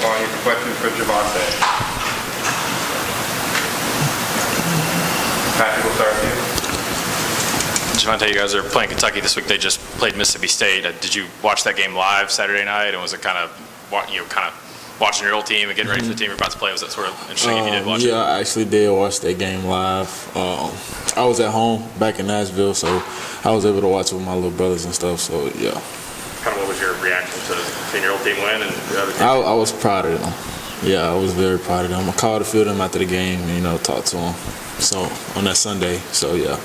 calling you for questions for JaVonta. Patrick, we'll start with you. JaVonta, you guys are playing Kentucky this week. They just played Mississippi State. Did you watch that game live Saturday night? And was it kind of watching your old team and getting ready for the team you're about to play? Was that sort of interesting if you did watch it? Yeah, I actually did watch that game live. I was at home back in Nashville, so I was able to watch it with my little brothers and stuff. So yeah. Kind of what was your reaction to seeing your old team win and the other team? I was proud of them. Yeah, I was very proud of them. I called a few of them after the game and talked to them. So on that Sunday. So yeah.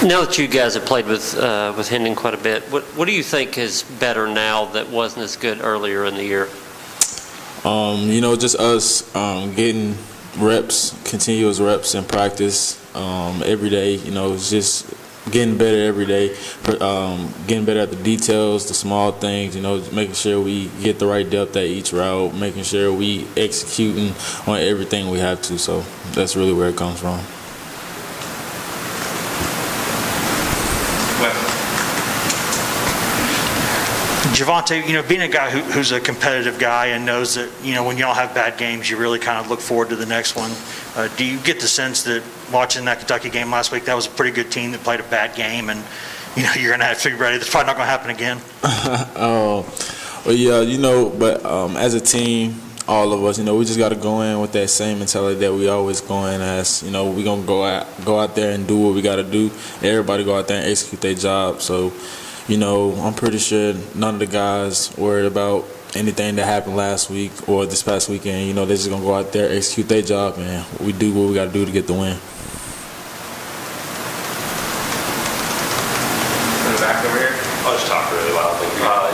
Now that you guys have played with Hendon quite a bit, what do you think is better now that wasn't as good earlier in the year? Just us getting reps, continuous reps in practice every day. It's just getting better every day, getting better at the details, the small things, making sure we get the right depth at each route, making sure we executing on everything we have to. So that's really where it comes from. JaVonta, being a guy who's a competitive guy and knows that, when y'all have bad games, you really kind of look forward to the next one. Do you get the sense that watching that Kentucky game last week, that was a pretty good team that played a bad game and, you're going to have to be ready. That's probably not going to happen again. Well, yeah, but as a team, all of us, we just got to go in with that same mentality that we always go in as, we're going to go out there and do what we got to do. Everybody go out there and execute their job. So, I'm pretty sure none of the guys worried about anything that happened last week or this past weekend. They're just going to go out there, execute their job, and we do what we got to do to get the win. In the back over here. I'll just talk really loudly.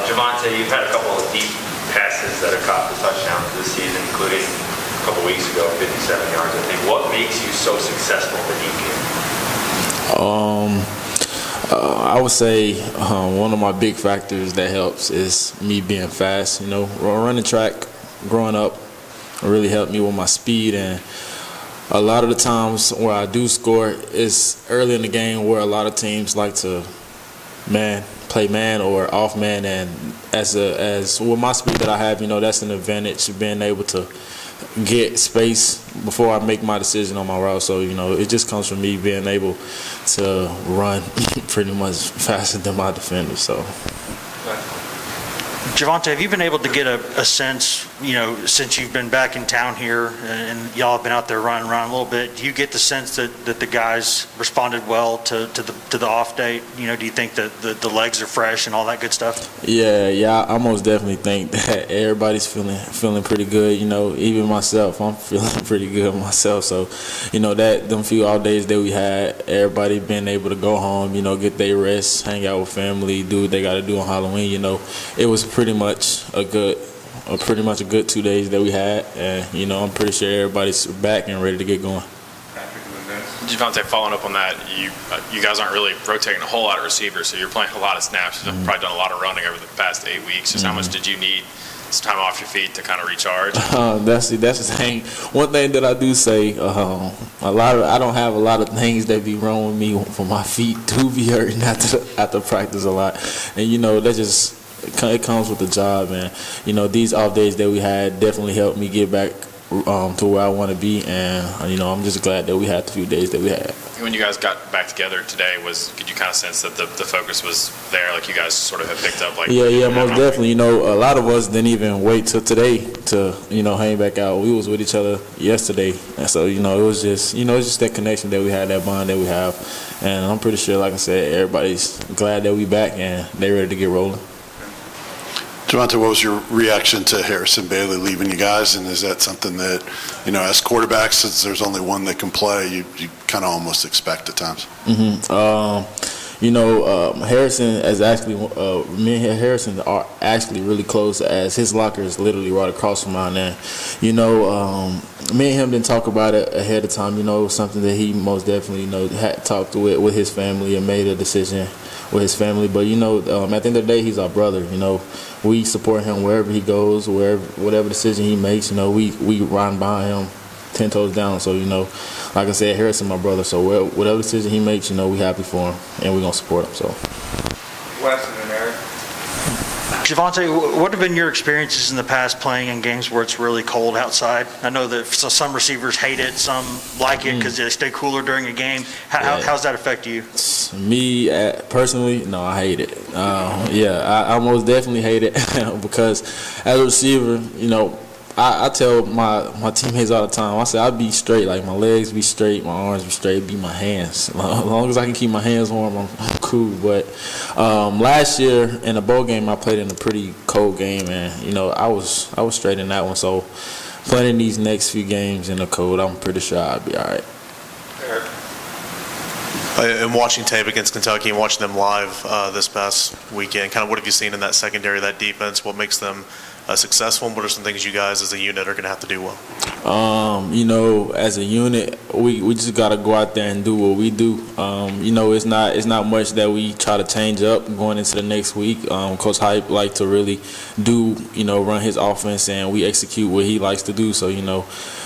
JaVonta, you've had a couple of deep passes that have caught the touchdowns this season, including a couple weeks ago, 57 yards, I think. What makes you so successful in the deep game? I would say one of my big factors that helps is me being fast. Running track growing up really helped me with my speed, and a lot of the times where I do score is early in the game where a lot of teams like to play man or off man, and as with my speed that I have, that's an advantage of being able to get space before I make my decision on my route. So, it just comes from me being able to run pretty much faster than my defender. So, JaVonta, have you been able to get a sense, since you've been back in town here and y'all have been out there running around a little bit, do you get the sense that the guys responded well to the off date? Do you think that the legs are fresh and all that good stuff? Yeah, I most definitely think that everybody's feeling pretty good. Even myself, I'm feeling pretty good myself. So, that them few off days that we had, everybody being able to go home, get their rest, hang out with family, do what they got to do on Halloween. It was pretty much a good 2 days that we had, and I'm pretty sure everybody's back and ready to get going. JaVonta, following up on that, you guys aren't really rotating a whole lot of receivers, so you're playing a lot of snaps. You've probably done a lot of running over the past 8 weeks. Just how much did you need some time off your feet to kind of recharge? That's the thing. One thing that I do say, I don't have a lot of things that be wrong with me for my feet to be hurting after practice a lot, and that just. It comes with the job, and these off days that we had definitely helped me get back to where I want to be, and I'm just glad that we had the few days that we had. When you guys got back together today, could you kind of sense that the focus was there, like you guys sort of have picked up? Yeah, most definitely. A lot of us didn't even wait till today to hang back out. We was with each other yesterday, and so it was just it's just that connection that we had, that bond that we have, and I'm pretty sure, like I said, everybody's glad that we back and they ready to get rolling. JaVonta, what was your reaction to Harrison Bailey leaving you guys, and is that something that, as quarterbacks, since there's only one that can play, you kind of almost expect at times? Harrison is actually, me and Harrison are actually really close, as his locker is literally right across from mine. And, me and him didn't talk about it ahead of time, something that he most definitely, had talked with his family and made a decision with his family. But, at the end of the day, he's our brother, We support him wherever he goes, whatever decision he makes, we run by him 10 toes down. So, like I said, Harrison my brother. So whatever decision he makes, we happy for him, and we're going to support him. So. question in there. JaVonta, what have been your experiences in the past playing in games where it's really cold outside? I know that some receivers hate it, some like it because they stay cooler during a game. How's that affect you? Me, personally, no, I hate it. I most definitely hate it because as a receiver, you know, I tell my teammates all the time, I say I be straight, like my legs be straight, my arms be straight, be my hands. As long as I can keep my hands warm, I'm cool. But last year in a bowl game, I played in a pretty cold game, and you know I was straight in that one. So playing these next few games in the cold, I'm pretty sure I'll be all right. And watching tape against Kentucky and watching them live this past weekend, kind of what have you seen in that secondary, that defense? What makes them successful, and what are some things you guys as a unit are going to have to do well? You know, as a unit, we just got to go out there and do what we do. You know, it's not much that we try to change up going into the next week. Coach Hype like to really run his offense, and we execute what he likes to do. So, you know,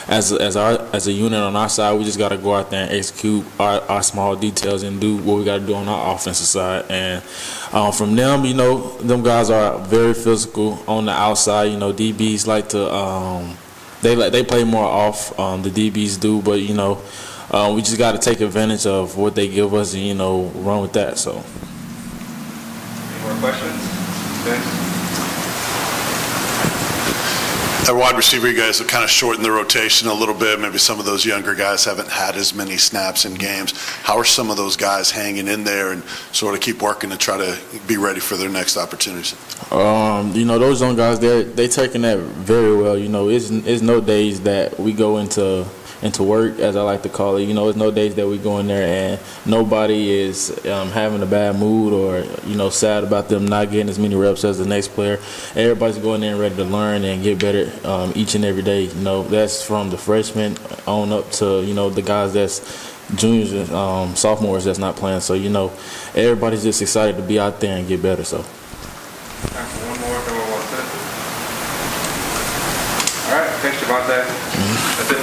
as a unit on our side, we just got to go out there and execute our small details and do what we got to do on our offensive side. And from them, you know, them guys are very physical on the outside. You know, DBs like to they play more off. The DBs do, but you know, we just got to take advantage of what they give us and you know run with that. So. Any more questions? Vince? At wide receiver, you guys have kind of shortened the rotation a little bit. Maybe some of those younger guys haven't had as many snaps in games. How are some of those guys hanging in there and sort of keep working to try to be ready for their next opportunities? You know, those young guys, they taking that very well. You know, it's no days that we go into work, as I like to call it. You know, it's no days that we go in there and nobody is having a bad mood or, you know, sad about them not getting as many reps as the next player. Everybody's going in ready to learn and get better each and every day. You know, that's from the freshmen on up to, you know, the guys that's juniors and sophomores that's not playing. So, you know, everybody's just excited to be out there and get better. So. Time for one more, then we'll sit. All right, thanks, JaVonta. That's it for